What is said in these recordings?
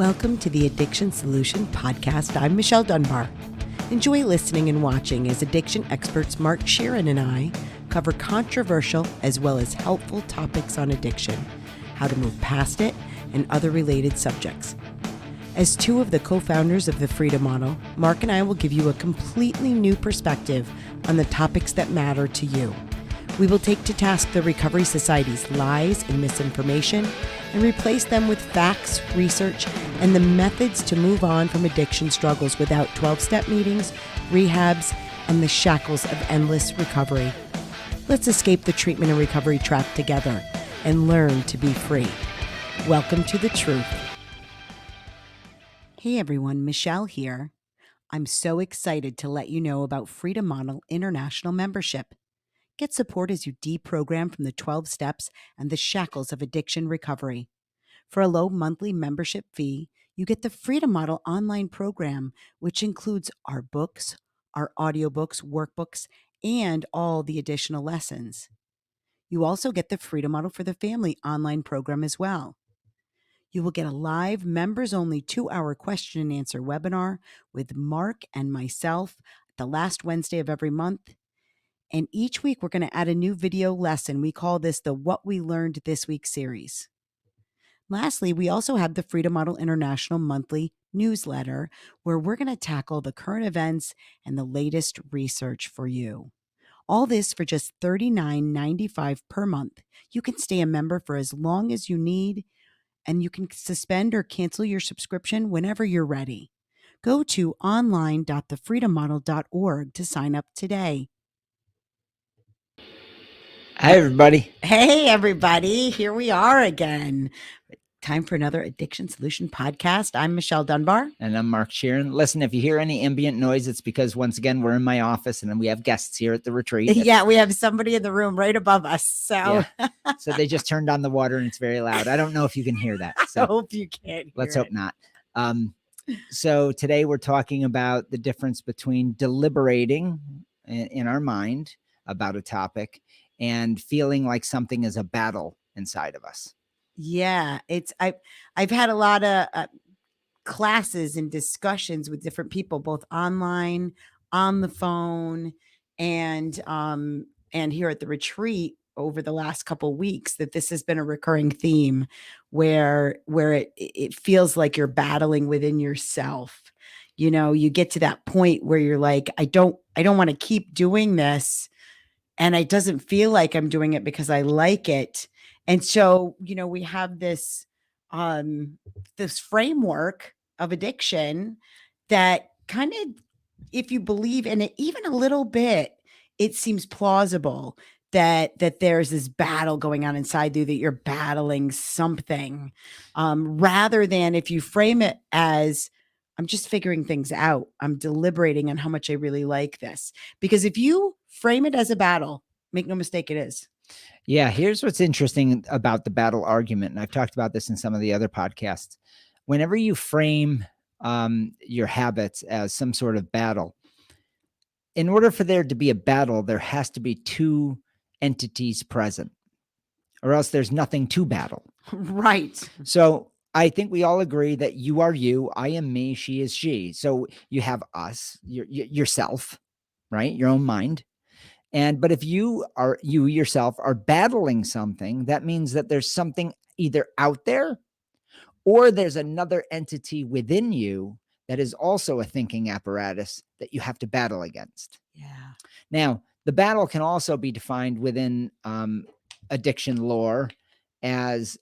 Welcome to the Addiction Solution Podcast. I'm Michelle Dunbar. Enjoy listening and watching as addiction experts Mark Sheeran and I cover controversial as well as helpful topics on addiction, how to move past it, and other related subjects. As two of the co-founders of the Freedom Model, Mark and I will give you a completely new perspective on the topics that matter to you. We will take to task the Recovery Society's lies and misinformation and replace them with facts, research, and the methods to move on from addiction struggles without 12-step meetings, rehabs, and the shackles of endless recovery. Let's escape the treatment and recovery trap together and learn to be free. Welcome to the truth. Hey everyone, Michelle here. I'm so excited to let you know about Freedom Model International membership. Get support as you deprogram from the 12 steps and the shackles of addiction recovery. For a low monthly membership fee, you get the Freedom Model online program, which includes our books, our audiobooks, workbooks, and all the additional lessons. You also get the Freedom Model for the Family online program as well. You will get a live members-only 2-hour question and answer webinar with Mark and myself the last Wednesday of every month. And each week, we're going to add a new video lesson. We call this the What We Learned This Week series. Lastly, we also have the Freedom Model International monthly newsletter, where we're going to tackle the current events and the latest research for you. All this for just $39.95 per month. You can stay a member for as long as you need, and you can suspend or cancel your subscription whenever you're ready. Go to online.thefreedommodel.org to sign up today. Hi, everybody. Hey, everybody. Here we are again. Time for another Addiction Solution podcast. I'm Michelle Dunbar. And I'm Mark Sheeran. Listen, if you hear any ambient noise, it's because, once again, we're in my office and we have guests here at the retreat. Yeah, we have somebody in the room right above us. So, So they just turned on the water and it's very loud. I don't know if you can hear that. So I hope you can't. Let's hope not. So today we're talking about the difference between deliberating in our mind about a topic and feeling like something is a battle inside of us. Yeah, I've had a lot of classes and discussions with different people, both online, on the phone, and here at the retreat over the last couple of weeks, that this has been a recurring theme where it feels like you're battling within yourself. You know, you get to that point where you're like, I don't want to keep doing this. And it doesn't feel like I'm doing it because I like it. And so, you know, we have this framework of addiction that kind of, if you believe in it even a little bit, it seems plausible that there's this battle going on inside you, that you're battling something, rather than if you frame it as, I'm just figuring things out. I'm deliberating on how much I really like this. Because if you frame it as a battle, make no mistake, it is. Yeah, here's what's interesting about the battle argument. And I've talked about this in some of the other podcasts. Whenever you frame your habits as some sort of battle, in order for there to be a battle, there has to be two entities present, or else there's nothing to battle. Right. So I think we all agree that you are you, I am me, she is she. So you have us, yourself, right? Your own mind. But if you yourself are battling something, that means that there's something either out there or there's another entity within you that is also a thinking apparatus that you have to battle against. Yeah. Now, the battle can also be defined within addiction lore as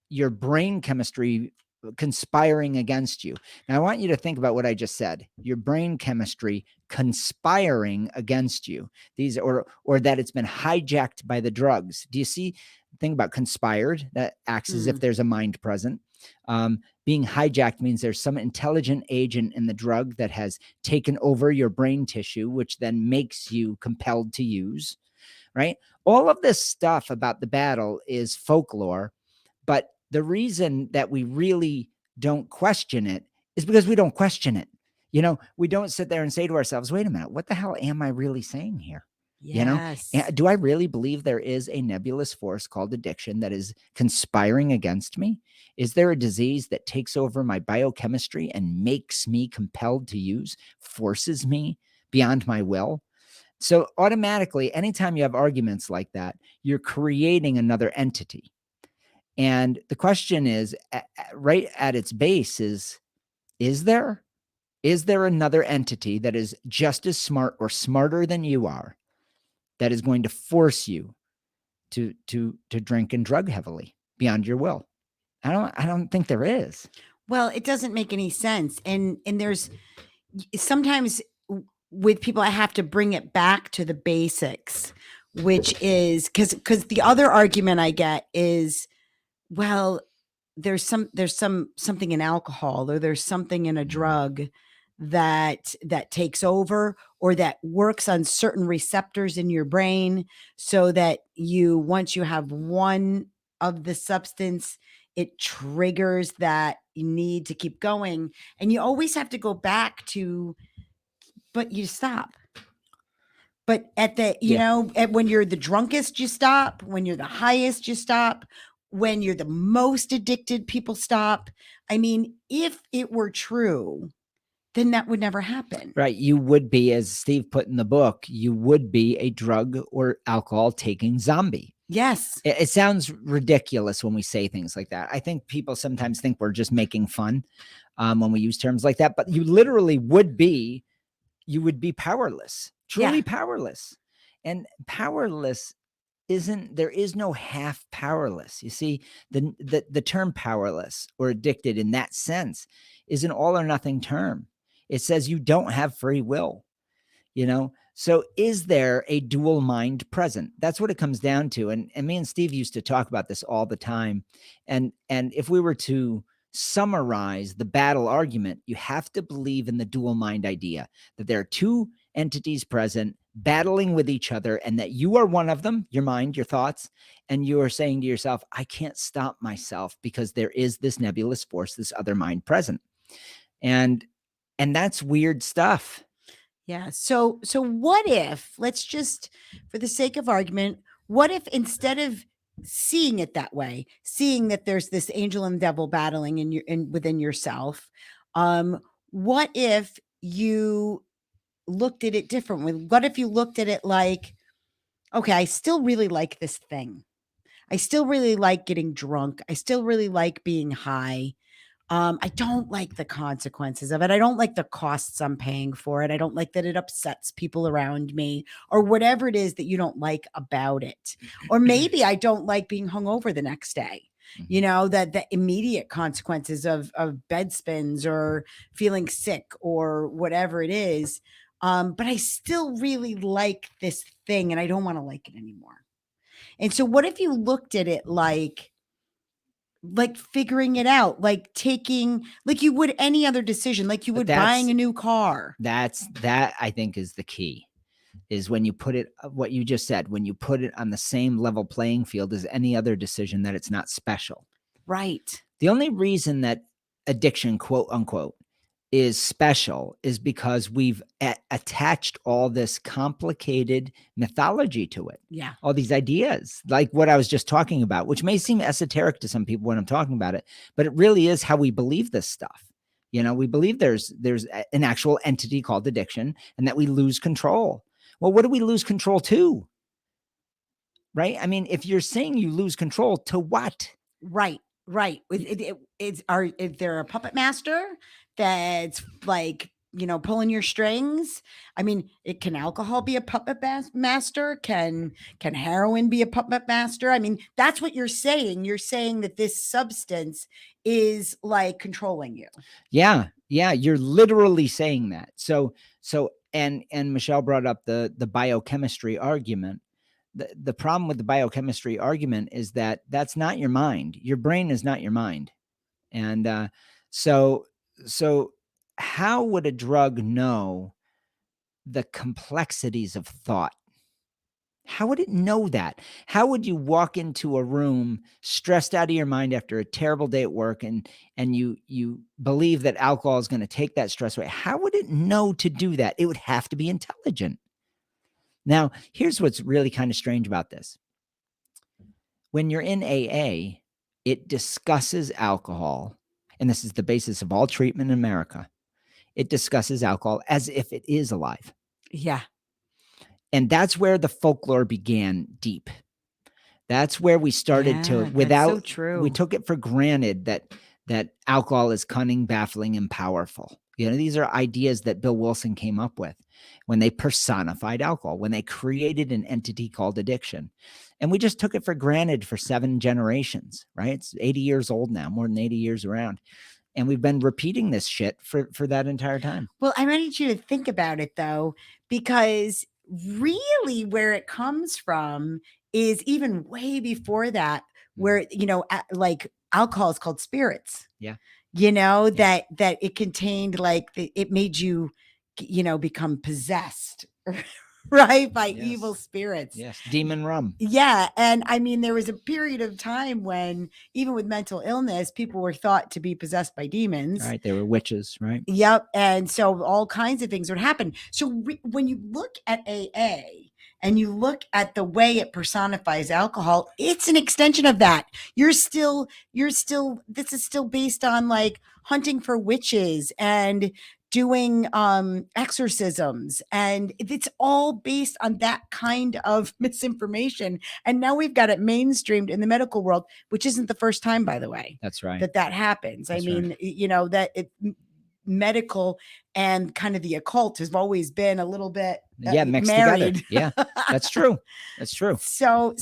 your brain chemistry conspiring against you. Now, I want you to think about what I just said. Your brain chemistry conspiring against you. These or that it's been hijacked by the drugs. Do you see? Think about conspired. That acts as if there's a mind present. Being hijacked means there's some intelligent agent in the drug that has taken over your brain tissue, which then makes you compelled to use, right? All of this stuff about the battle is folklore, but the reason that we really don't question it is because we don't question it. You know, we don't sit there and say to ourselves, wait a minute, what the hell am I really saying here? You know, Yes. do I really believe there is a nebulous force called addiction that is conspiring against me? Is there a disease that takes over my biochemistry and makes me compelled to use, forces me beyond my will? So automatically, anytime you have arguments like that, you're creating another entity. And the question is, right at its base is there? Is there another entity that is just as smart or smarter than you are that is going to force you to drink and drug heavily beyond your will? I don't think there is. Well, it doesn't make any sense. And there's sometimes with people I have to bring it back to the basics, which is cuz the other argument I get is, well, there's something in alcohol, or there's something in a drug that takes over, or that works on certain receptors in your brain, so that once you have one of the substance, it triggers that need to keep going. And you always have to go back to, but you stop. But at the, Yeah. when you're the drunkest, you stop. When you're the highest, you stop. When you're the most addicted, people stop. I mean, if it were true, then that would never happen. Right. You would be, as Steve put in the book, you would be a drug or alcohol taking zombie. Yes. It sounds ridiculous when we say things like that. I think people sometimes think we're just making fun when we use terms like that, but you literally would be, you would be powerless, Yeah. truly powerless. And powerless isn't, there is no half powerless. You see, the term powerless or addicted in that sense is an all or nothing term. It says you don't have free will. So is there a dual mind present? That's what it comes down to. And me and Steve used to talk about this all the time. And if we were to summarize the battle argument, you have to believe in the dual mind idea, that there are two entities present battling with each other, and that you are one of them, your mind, your thoughts, and you are saying to yourself, I can't stop myself because there is this nebulous force, this other mind present. And that's weird stuff. Yeah. So what if, let's just, for the sake of argument, what if instead of seeing it that way, seeing that there's this angel and devil battling within yourself, what if you looked at it differently? What if you looked at it like, okay, I still really like this thing. I still really like getting drunk. I still really like being high. I don't like the consequences of it. I don't like the costs I'm paying for it. I don't like that it upsets people around me, or whatever it is that you don't like about it. Or maybe I don't like being hungover the next day. That the immediate consequences of bed spins or feeling sick or whatever it is. But I still really like this thing, and I don't want to like it anymore. And so what if you looked at it like figuring it out, like taking, like you would any other decision, like you But would buying a new car. that I think is the key, is when you put it, what you just said, when you put it on the same level playing field as any other decision, that it's not special. Right. The only reason that addiction, quote unquote, is special is because we've attached all this complicated mythology to it. Yeah. All these ideas, like what I was just talking about, which may seem esoteric to some people when I'm talking about it, but it really is how we believe this stuff. We believe there's an actual entity called addiction, and that we lose control. Well, what do we lose control to? Right? I mean, if you're saying you lose control to what? Right. Right. Is there a puppet master that's like, pulling your strings? I mean, can alcohol be a puppet master? Can heroin be a puppet master? I mean, that's what you're saying. You're saying that this substance is like controlling you. Yeah, you're literally saying that. And Michelle brought up the biochemistry argument. The problem with the biochemistry argument is that that's not your mind. Your brain is not your mind. And so so how would a drug know the complexities of thought? How would it know that? How would you walk into a room stressed out of your mind after a terrible day at work, and you believe that alcohol is going to take that stress away? How would it know to do that? It would have to be intelligent. Now, here's what's really kind of strange about this. When you're in AA, it discusses alcohol, and this is the basis of all treatment in America. It discusses alcohol as if it is alive. Yeah. And that's where the folklore began deep. That's where we started to, That's so we true. took it for granted that alcohol is cunning, baffling, and powerful. These are ideas that Bill Wilson came up with when they personified alcohol, when they created an entity called addiction. And we just took it for granted for 7 generations, right? It's 80 years old now, more than 80 years around. And we've been repeating this shit for that entire time. Well, I wanted you to think about it though, because really where it comes from is even way before that, where, like alcohol is called spirits. Yeah. That it contained it made you, become possessed, right? By evil spirits. Yes. Demon rum. Yeah. And I mean, there was a period of time when even with mental illness, people were thought to be possessed by demons. Right. They were witches, right? Yep. And so all kinds of things would happen. So when you look at AA and you look at the way it personifies alcohol, it's an extension of that. This is still based on like hunting for witches and doing exorcisms, and it's all based on that kind of misinformation. And now we've got it mainstreamed in the medical world, which isn't the first time, by the way. That's right. That happens. That's I mean, that it medical and kind of the occult has always been a little bit mixed married together. Yeah, that's true. That's true. So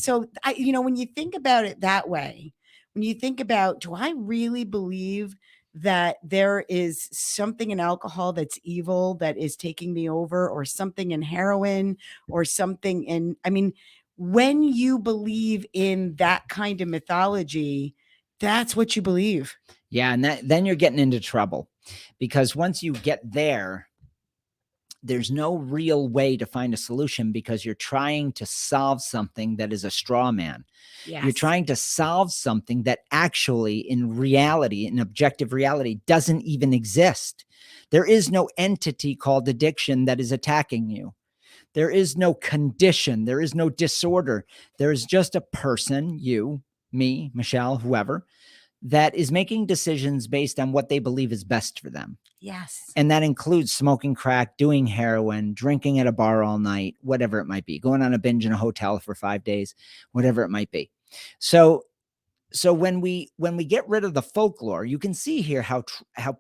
I, when you think about it that way, when you think about, do I really believe that there is something in alcohol that's evil that is taking me over, or something in heroin, or something in, I mean, when you believe in that kind of mythology, that's what you believe. Yeah. And then you're getting into trouble, because once you get there, there's no real way to find a solution, because you're trying to solve something that is a straw man. Yes. You're trying to solve something that actually, in reality, in objective reality, doesn't even exist. There is no entity called addiction that is attacking you. There is no condition. There is no disorder. There is just a person, you, me, Michelle, whoever, that is making decisions based on what they believe is best for them. Yes. And that includes smoking crack, doing heroin, drinking at a bar all night, whatever it might be, going on a binge in a hotel for 5 days, whatever it might be. So when we get rid of the folklore, you can see here how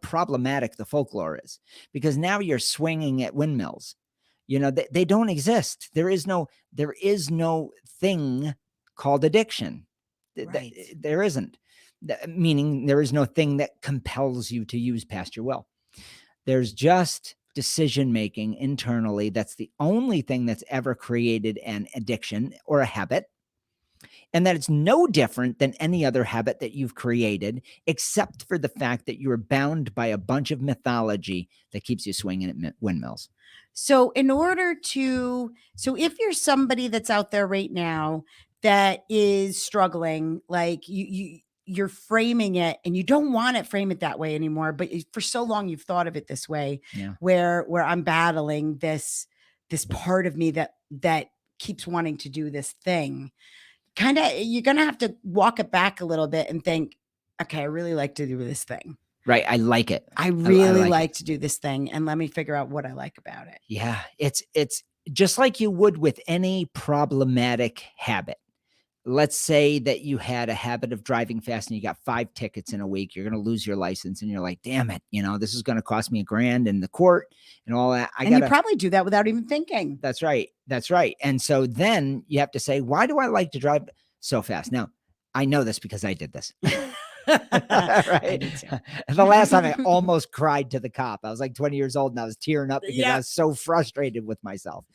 problematic the folklore is, because now you're swinging at windmills. They don't exist. There is no thing called addiction. Right. There isn't. Meaning there is no thing that compels you to use past your will. There's just decision-making internally. That's the only thing that's ever created an addiction or a habit. And that it's no different than any other habit that you've created, except for the fact that you're bound by a bunch of mythology that keeps you swinging at windmills. So if you're somebody that's out there right now that is struggling, like you're framing it, and you don't want to frame it that way anymore, but for so long you've thought of it this way, where I'm battling this part of me that keeps wanting to do this thing. Kind of, you're going to have to walk it back a little bit and think, okay, I really like to do this thing. Right. I like it. I really like to do this thing, and let me figure out what I like about it. Yeah. It's just like you would with any problematic habit. Let's say that you had a habit of driving fast and you got 5 tickets in a week. You're going to lose your license, and you're like, damn it, this is going to cost me $1,000 in the court and all that. You probably do that without even thinking. That's right. That's right. And so then you have to say, why do I like to drive so fast? Now, I know this because I did this. Right. The last time I almost cried to the cop. I was like 20 years old, and I was tearing up because I was so frustrated with myself.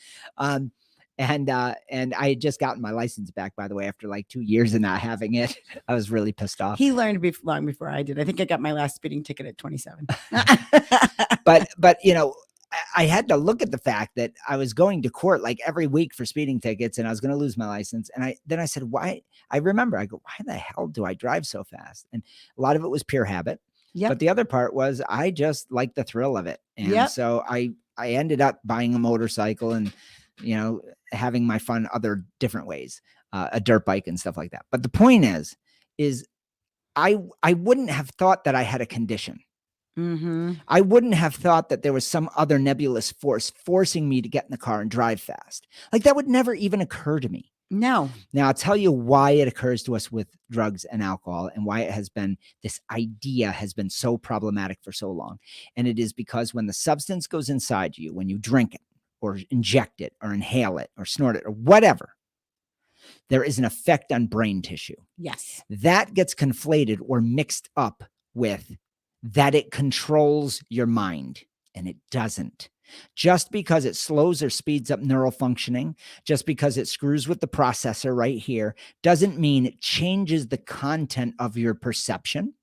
And I had just gotten my license back, by the way, after like 2 years of not having it. I was really pissed off. He learned long before I did. I think I got my last speeding ticket at 27. But I had to look at the fact that I was going to court like every week for speeding tickets, and I was going to lose my license. And I said, why? I remember, I go, why the hell do I drive so fast? And a lot of it was pure habit. Yep. But the other part was I just liked the thrill of it. And so I ended up buying a motorcycle, and having my fun other different ways, a dirt bike and stuff like that. But the point is I wouldn't have thought that I had a condition. Mm-hmm. I wouldn't have thought that there was some other nebulous force forcing me to get in the car and drive fast. Like that would never even occur to me. No. Now, I'll tell you why it occurs to us with drugs and alcohol and why this idea has been so problematic for so long. And it is because when the substance goes inside you, when you drink it or inject it or inhale it or snort it or whatever, there is an effect on brain tissue. Yes. That gets conflated or mixed up with that it controls your mind, and it doesn't. Just because it slows or speeds up neural functioning, just because it screws with the processor right here, doesn't mean it changes the content of your perception,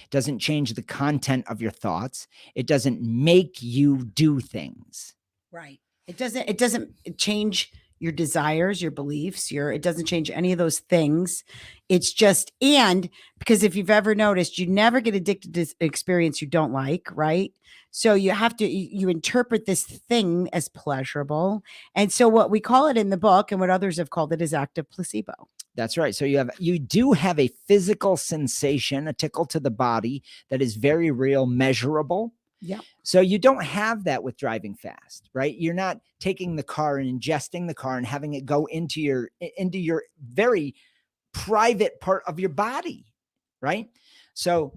doesn't change the content of your thoughts. It doesn't make you do things. Right. It doesn't change your desires, your beliefs, it doesn't change any of those things. It's just, and because if you've ever noticed, you never get addicted to an experience you don't like, right? So you have to, you interpret this thing as pleasurable. And so what we call it in the book and what others have called it is active placebo. That's right. So you do have a physical sensation, a tickle to the body that is very real, measurable. Yeah. So you don't have that with driving fast, right? You're not taking the car and ingesting the car and having it go into your very private part of your body, right? So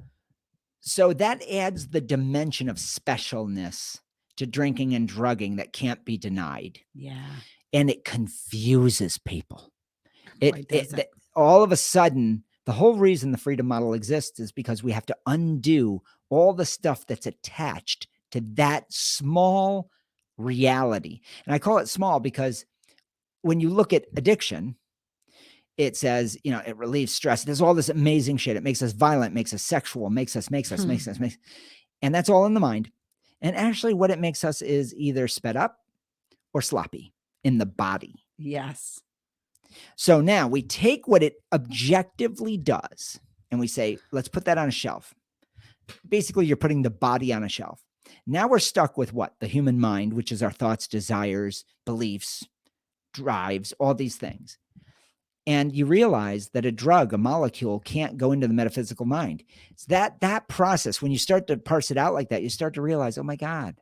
that adds the dimension of specialness to drinking and drugging that can't be denied. Yeah. And it confuses people. It All of a sudden, the whole reason the freedom model exists is because we have to undo all the stuff that's attached to that small reality. And I call it small because when you look at addiction, it says, it relieves stress. There's all this amazing shit. It makes us violent, makes us sexual, makes us. And that's all in the mind. And actually what it makes us is either sped up or sloppy in the body. Yes. So now we take what it objectively does and we say, let's put that on a shelf. Basically, you're putting the body on a shelf. Now we're stuck with what? The human mind, which is our thoughts, desires, beliefs, drives, all these things. And you realize that a drug, a molecule, can't go into the metaphysical mind. It's that process, when you start to parse it out like that, you start to realize, oh my God,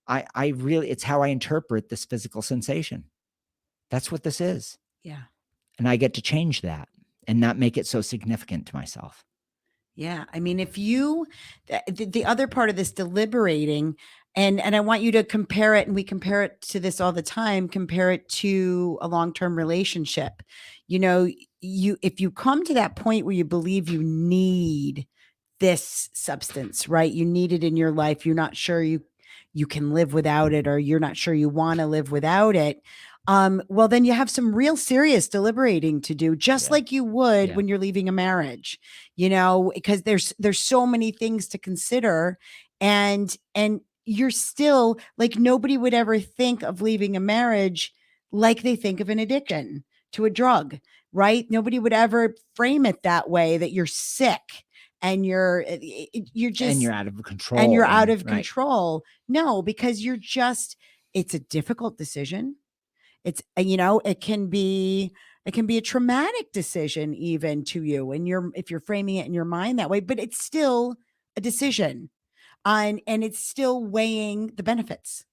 I really, it's how I interpret this physical sensation. That's what this is. Yeah. And I get to change that and not make it so significant to myself. Yeah. I mean, if you, the other part of this deliberating, and I want you to compare it, and we compare it to this all the time, compare it to a long-term relationship. If you come to that point where you believe you need this substance, right? You need it in your life. You're not sure you can live without it, or you're not sure you want to live without it. Well, then you have some real serious deliberating to do, just like you would when you're leaving a marriage, because there's so many things to consider, and you're still like, nobody would ever think of leaving a marriage like they think of an addiction to a drug, right? Nobody would ever frame it that way, that you're sick and you're just, and you're out of control, and you're out of control. No, because it's a difficult decision. It's, it can be a traumatic decision even to you, and if you're framing it in your mind that way, but it's still a decision, and it's still weighing the benefits.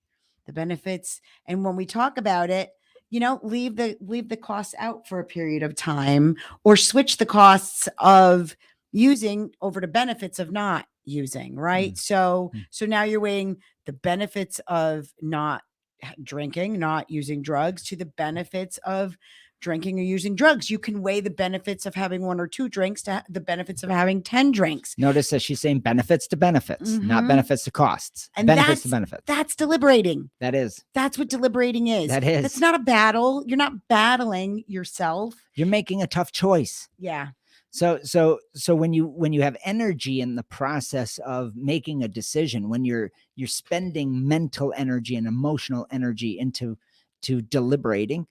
And when we talk about it, leave the costs out for a period of time, or switch the costs of using over to benefits of not using, right? So now you're weighing the benefits of not drinking, not using drugs, to the benefits of drinking or using drugs. You can weigh the benefits of having one or two drinks to the benefits of having 10 drinks. Notice that she's saying benefits to benefits, not benefits to costs. And benefits to benefits. That's deliberating. That's what deliberating is. That's not a battle. You're not battling yourself. You're making a tough choice. Yeah. So when you have energy in the process of making a decision, when you're spending mental energy and emotional energy into deliberating,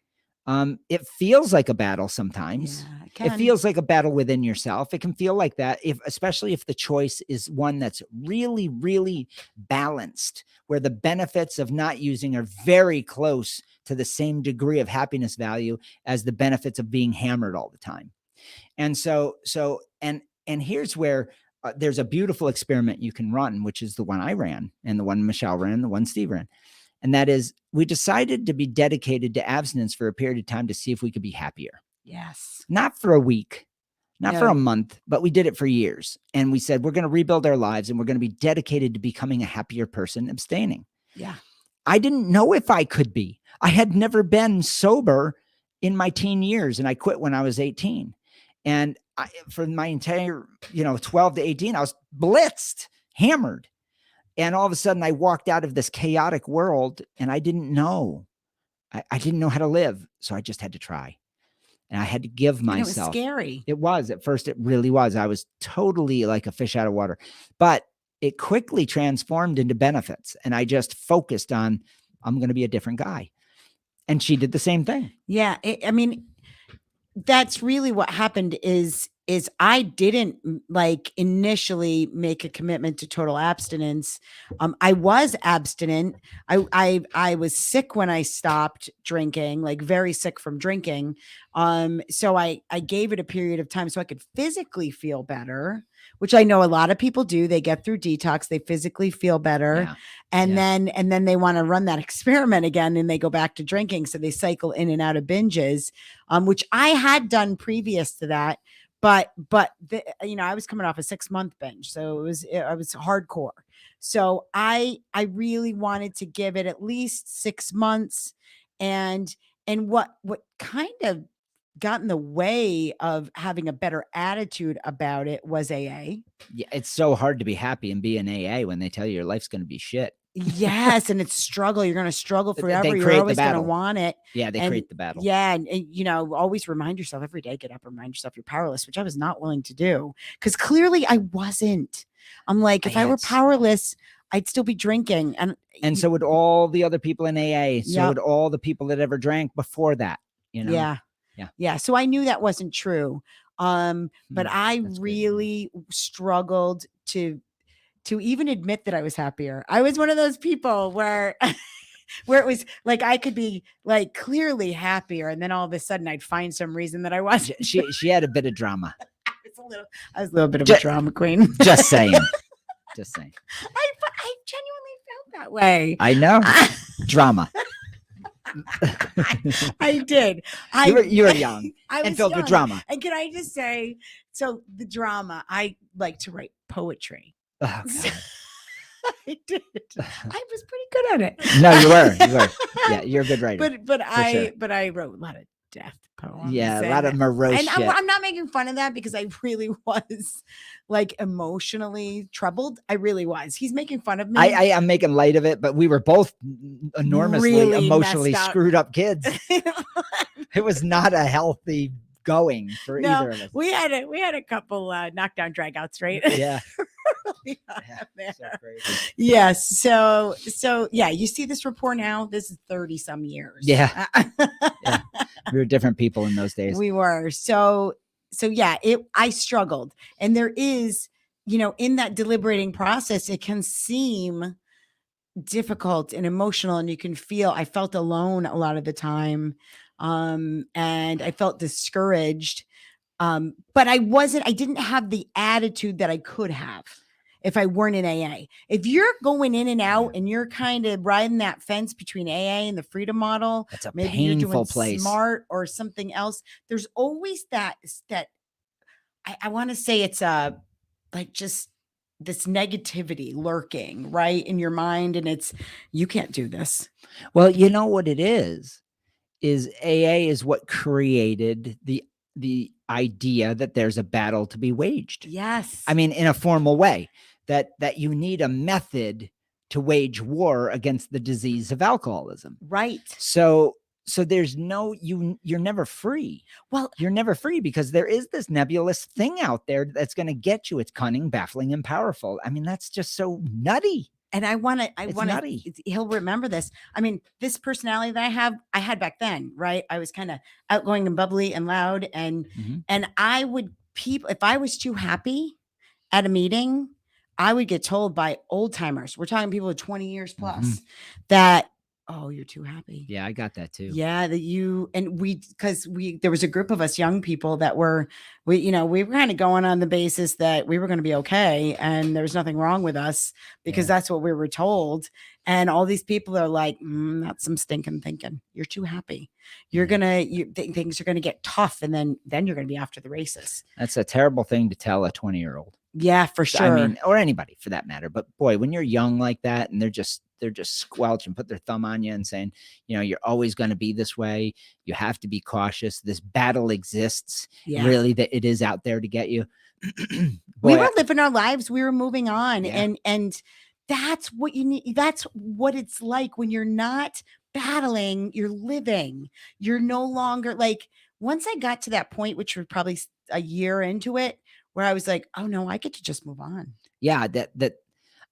It feels like a battle sometimes. Yeah, it It can. feels like a battle within yourself. It can feel like that, especially if the choice is one that's really, really balanced, where the benefits of not using are very close to the same degree of happiness value as the benefits of being hammered all the time. And and here's where there's a beautiful experiment you can run, which is the one I ran, and the one Michelle ran, the one Steve ran. And that is, we decided to be dedicated to abstinence for a period of time to see if we could be happier. Yes. Not for a week, not for a No. month, but we did it for years. And we said, we're going to rebuild our lives and we're going to be dedicated to becoming a happier person, abstaining. Yeah. I didn't know if I could be. I had never been sober in my teen years, and I quit when I was 18. And for my entire, 12 to 18, I was blitzed, hammered. And all of a sudden I walked out of this chaotic world and I didn't know. I didn't know how to live. So I just had to try. And I had to give And it was myself. scary. It was. At first, it really was. I was totally like a fish out of water. But it quickly transformed into benefits. And I just focused on, I'm going to be a different guy. And she did the same thing. Yeah. I mean, that's really what happened is I didn't like initially make a commitment to total abstinence. I was abstinent. I was sick when I stopped drinking, like very sick from drinking. So I gave it a period of time so I could physically feel better, which I know a lot of people do. They get through detox, they physically feel better. Yeah. And Yeah. then they want to run that experiment again and they go back to drinking. So they cycle in and out of binges, which I had done previous to that. But I was coming off a 6-month binge, so I was hardcore. So I really wanted to give it at least 6 months. And what kind of got in the way of having a better attitude about it was AA. Yeah. It's so hard to be happy and be in AA when they tell you your life's going to be shit. Yes, and it's struggle. You're going to struggle forever. They You're create the always going to battle. want it. Yeah, they And create the battle. yeah, and always remind yourself every day, get up and remind yourself you're powerless, which I was not willing to do because clearly I wasn't. I'm like, if I were powerless, I'd still be drinking. And so would all the other people in AA. So Yep. would all the people that ever drank before that, Yeah. Yeah. Yeah. So I knew that wasn't true. But I That's good. really struggled to even admit that I was happier. I was one of those people where where it was like I could be like clearly happier, and then all of a sudden I'd find some reason that I wasn't. She had a bit of drama. I was a little bit of a drama queen. Just saying. Just saying. I genuinely felt that way. I know. Drama. I did. You were young and filled with drama. And can I just say, so the drama, I like to write poetry. Oh, God. I did. I was pretty good at it. No, you were. Yeah, you're a good writer. But I wrote a lot of death poems. Yeah, a lot of morose and shit. I'm not making fun of that because I really was like emotionally troubled. I really was. He's making fun of me. I'm making light of it, but we were both enormously really emotionally screwed up kids. It was not a healthy going for either of us. We had a couple knockdown dragouts, right? Yeah. So crazy. Yes. So yeah, you see this rapport now. This is 30 some years. Yeah. Yeah. We were different people in those days. We were. So yeah, I struggled. And there is, in that deliberating process, it can seem difficult and emotional, and you can feel, I felt alone a lot of the time. And I felt discouraged. But I didn't have the attitude that I could have if I weren't in AA. If you're going in and out and you're kind of riding that fence between AA and the freedom model, that's a maybe painful you're doing place. Smart or something else. There's always that I want to say it's like just this negativity lurking right in your mind, and it's, you can't do this. Well, you know what it is AA is what created the idea that there's a battle to be waged. Yes. I mean, in a formal way, that you need a method to wage war against the disease of alcoholism. Right. So there's no, you're never free. Well, you're never free because there is this nebulous thing out there that's going to get you. It's cunning, baffling, and powerful. I mean, that's just so nutty. And I want to, It's nutty. he'll remember this. I mean, this personality that I had back then, right? I was kind of outgoing and bubbly and loud. Mhm. And I would, people, if I was too happy at a meeting, I would get told by old timers, we're talking people with 20 years plus, that, oh, you're too happy. Yeah, I got that too. Yeah, that you and we because we there was a group of us young people that we were kind of going on the basis that we were going to be okay and there was nothing wrong with us because Yeah. that's what we were told. And all these people are like, that's some stinking thinking. You're too happy. You're Yeah. gonna things are gonna get tough, and then you're gonna be after the races. That's a terrible thing to tell a 20-year-old. Yeah, for sure. I mean, or anybody for that matter. But boy, when you're young like that and they're just squelching, put their thumb on you and saying, you're always going to be this way. You have to be cautious. This battle exists. Yeah. Really, that it is out there to get you. We were living our lives. We were moving on. Yeah. And that's what you need. That's what it's like when you're not battling, you're living. You're no longer like, once I got to that point, which was probably a year into it, where I was like, oh no, I get to just move on. Yeah,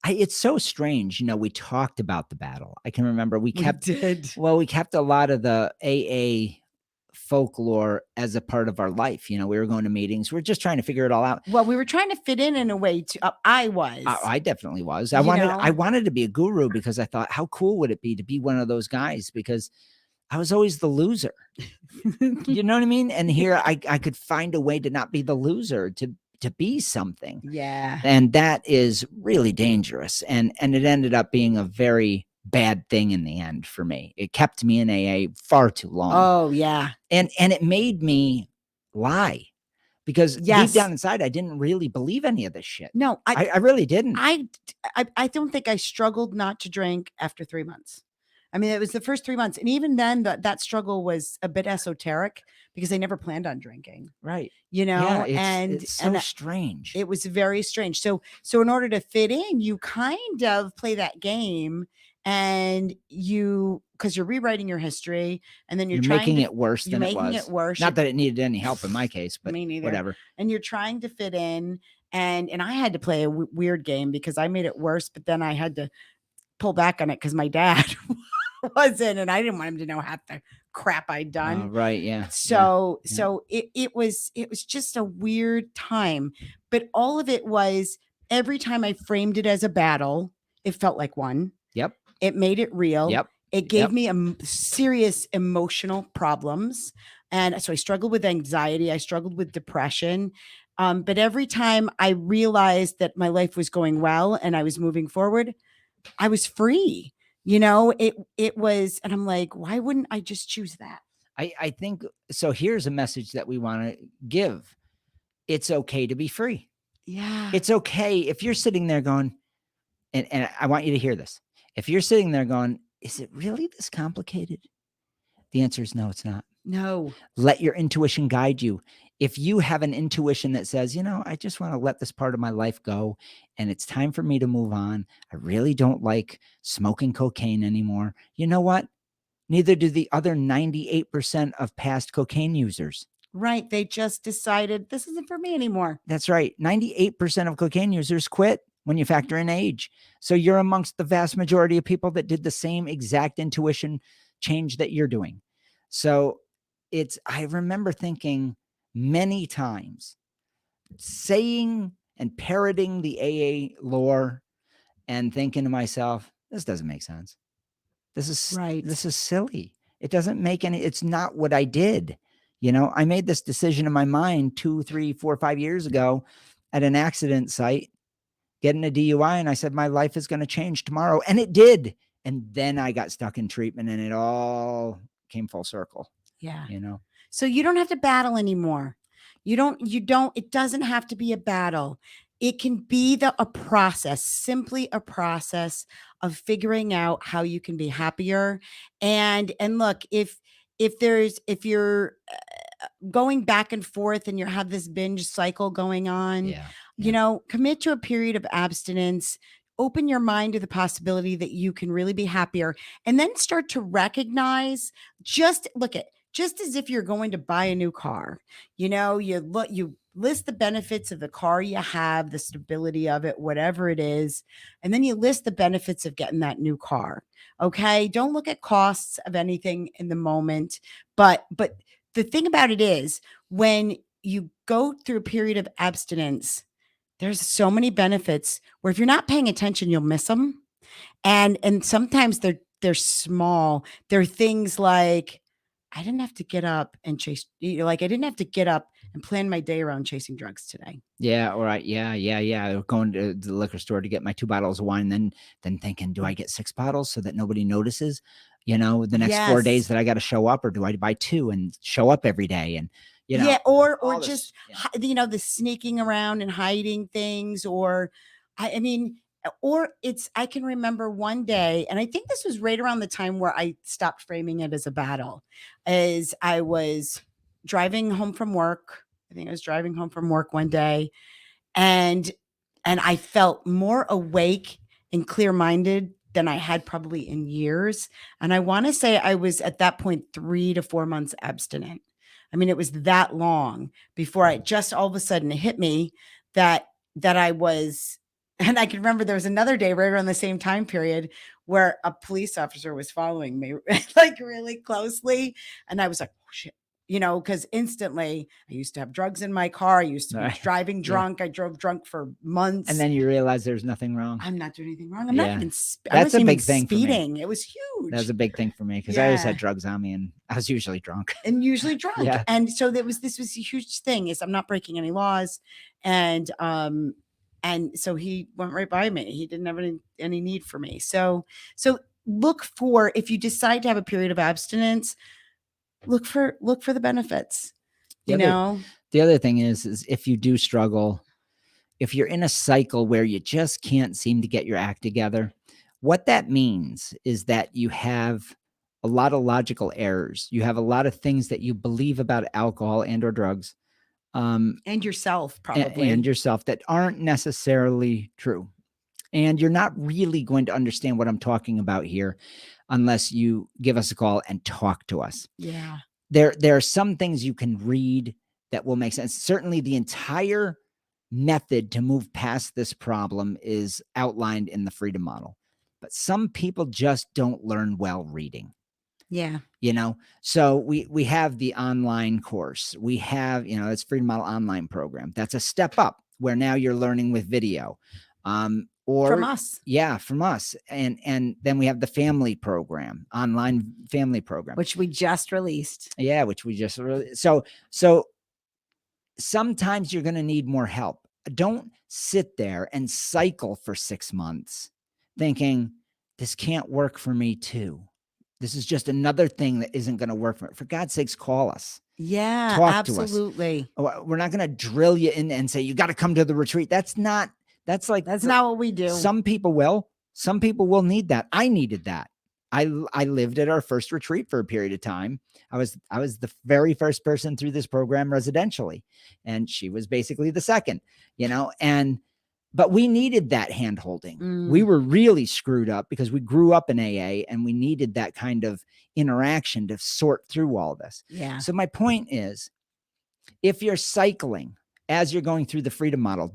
it's so strange. We talked about the battle. I can remember we kept a lot of the AA folklore as a part of our life. We were going to meetings. We're just trying to figure it all out. Well, we were trying to fit in a way to, I was. I definitely was. I wanted to be a guru because I thought, how cool would it be to be one of those guys? Because I was always the loser. You know what I mean? And here I could find a way to not be the loser, to be something. Yeah. And that is really dangerous. And it ended up being a very bad thing in the end for me. It kept me in AA far too long. Oh yeah. And it made me lie, because deep down inside, I didn't really believe any of this shit. No, I really didn't. I don't think I struggled not to drink after 3 months. I mean, it was the first 3 months. And even then that struggle was a bit esoteric because I never planned on drinking. Right. Yeah, it's so strange. It was very strange. So in order to fit in, you kind of play that game, and because you're rewriting your history, and then you're making it worse than it was. Making it worse. Not that it needed any help in my case, but me neither. Whatever. And you're trying to fit in, and I had to play a weird game because I made it worse, but then I had to pull back on it because my dad wasn't, and I didn't want him to know half the crap I'd done. Right. Yeah. So it was just a weird time, but all of it was, every time I framed it as a battle, it felt like one. Yep. It made it real. Yep. It gave me serious emotional problems. And so I struggled with anxiety. I struggled with depression. But every time I realized that my life was going well and I was moving forward, I was free. It was, and I'm like, why wouldn't I just choose that? I think so. Here's a message that we want to give. It's okay to be free. Yeah. It's okay if you're sitting there going, and I want you to hear this. If you're sitting there going, is it really this complicated? The answer is no, it's not. No. Let your intuition guide you. If you have an intuition that says, I just want to let this part of my life go and it's time for me to move on. I really don't like smoking cocaine anymore. You know what? Neither do the other 98% of past cocaine users. Right. They just decided this isn't for me anymore. That's right. 98% of cocaine users quit when you factor in age. So you're amongst the vast majority of people that did the same exact intuition change that you're doing. So I remember thinking many times, saying and parroting the AA lore and thinking to myself, this doesn't make sense. This is right. This is silly. It doesn't make any, it's not what I did. I made this decision in my mind 2, 3, 4, 5 years ago at an accident site, getting a DUI. And I said, my life is going to change tomorrow. And it did. And then I got stuck in treatment and it all came full circle. Yeah. So you don't have to battle anymore. It doesn't have to be a battle. It can be a process, simply a process of figuring out how you can be happier. And look, if you're going back and forth and you have this binge cycle going on, commit to a period of abstinence. Open your mind to the possibility that you can really be happier, and then start to recognize, just just as if you're going to buy a new car. You list the benefits of the car you have, the stability of it, whatever it is, and then you list the benefits of getting that new car. Okay? Don't look at costs of anything in the moment, but the thing about it is when you go through a period of abstinence, there's so many benefits where if you're not paying attention, you'll miss them. And sometimes they're small. They're things like I didn't have to get up and like I didn't have to get up and plan my day around chasing drugs today. Yeah, all right. Yeah. Going to the liquor store to get my 2 bottles of wine, then thinking, "Do I get 6 bottles so that nobody notices, the next 4 days Yes. that I gotta show up, or do I buy 2 and show up every day?" And, Yeah, or all just this. Yeah. the sneaking around and hiding things, or I mean, or it's I can remember one day, and I think this was right around the time where I stopped framing it as a battle, as I was driving home from work. I think I was driving home from work one day, and I felt more awake and clear-minded than I had probably in years, and I wanna say I was at that point 3 to 4 months abstinent. I mean, it was that long before I just all of a sudden it hit me that I was and I can remember there was another day right around the same time period where a police officer was following me, like, really closely, and I was like, "Oh, shit." Because instantly I used to have drugs in my car. I used to be Alright. driving Yeah. drunk. I drove drunk for And months. then you realize there's nothing wrong. I'm not doing anything wrong. I'm not Yeah. even I That's a wasn't even big thing for me. speeding. It was That was huge. a big thing for me because I always had Yeah. drugs on me, and I was usually drunk. And usually drunk. Yeah. And so this was a huge thing is I'm not breaking any laws. And so he went right by me. He didn't have any need for me. So look for if you decide to have a period of abstinence, look for the benefits, The you other know? the other thing is if you do struggle, if you're in a cycle where you just can't seem to get your act together, what that means is that you have a lot of logical errors. You have a lot of things that you believe about alcohol and or drugs, And yourself and probably. yourself that aren't necessarily true. And you're not really going to understand what I'm talking about here unless you give us a call and talk to us. Yeah. There are some things you can read that will make sense. Certainly the entire method to move past this problem is outlined in the freedom model. But some people just don't learn well reading. Yeah. So we have the online course. We have, it's freedom model online program. That's a step up where now you're learning with video. From Or us, yeah, from us. And then we have the family program, online family program. which we just released. Yeah, which we just really so sometimes you're going to need more help. Don't sit there and cycle for 6 months thinking this can't work for me too. This is just another thing that isn't going to work for me. For God's sakes, call us. Yeah, Talk to us. absolutely. We're not going to drill you in and say you got to come to the retreat. That's like That's not what we do. some people will need that. I needed that. I lived at our first retreat for a period of time. I was the very first person through this program residentially, and she was basically the second, but we needed that hand holding. We were really screwed up because we grew up in AA and we needed that kind of interaction to sort through all this. Yeah. So my point is, if you're cycling as you're going through the freedom model,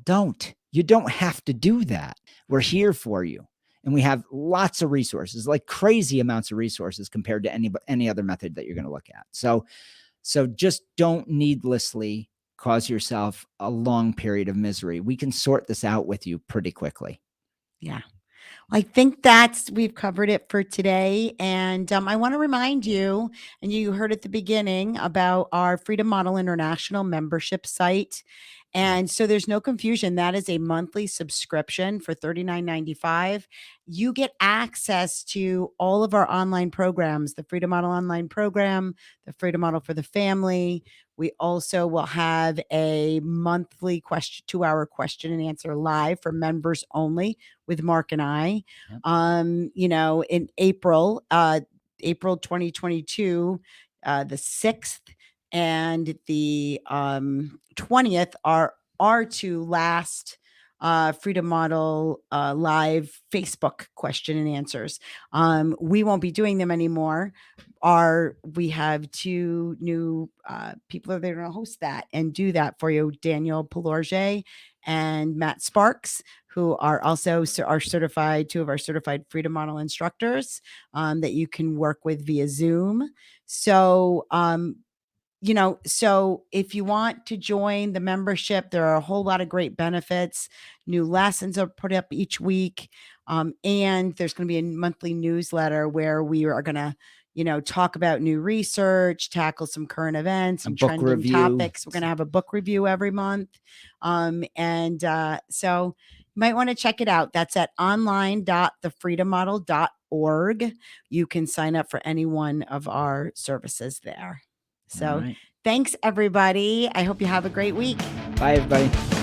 you don't have to do that. We're here for you. And we have lots of resources, like crazy amounts of resources compared to any other method that you're going to look at. So just don't needlessly cause yourself a long period of misery. We can sort this out with you pretty quickly. Yeah. I think we've covered it for today. And I want to remind you, and you heard at the beginning about our Freedom Model International membership site. And so there's no confusion. That is a monthly subscription for $39.95. You get access to all of our online programs, the Freedom Model Online Program, the Freedom Model for the Family. We also will have a monthly 2-hour question and answer live for members only with Mark and I. Yep. In April 2022, the 6th and the 20th are our two last Freedom Model live Facebook question and answers. We won't be doing them anymore. We have two new people that are going to host that and do that for you, Daniel Pelorge and Matt Sparks, who are also our certified, two of our certified Freedom Model instructors that you can work with via Zoom. So, so if you want to join the membership, there are a whole lot of great benefits. New lessons are put up each week. And there's going to be a monthly newsletter where we are going to, talk about new research, tackle some current events, A and book trending review. topics. We're going to have a book review every month. So you might want to check it out. That's at online.thefreedommodel.org. You can sign up for any one of our services there. So All right. thanks, everybody. I hope you have a great week. Bye, everybody.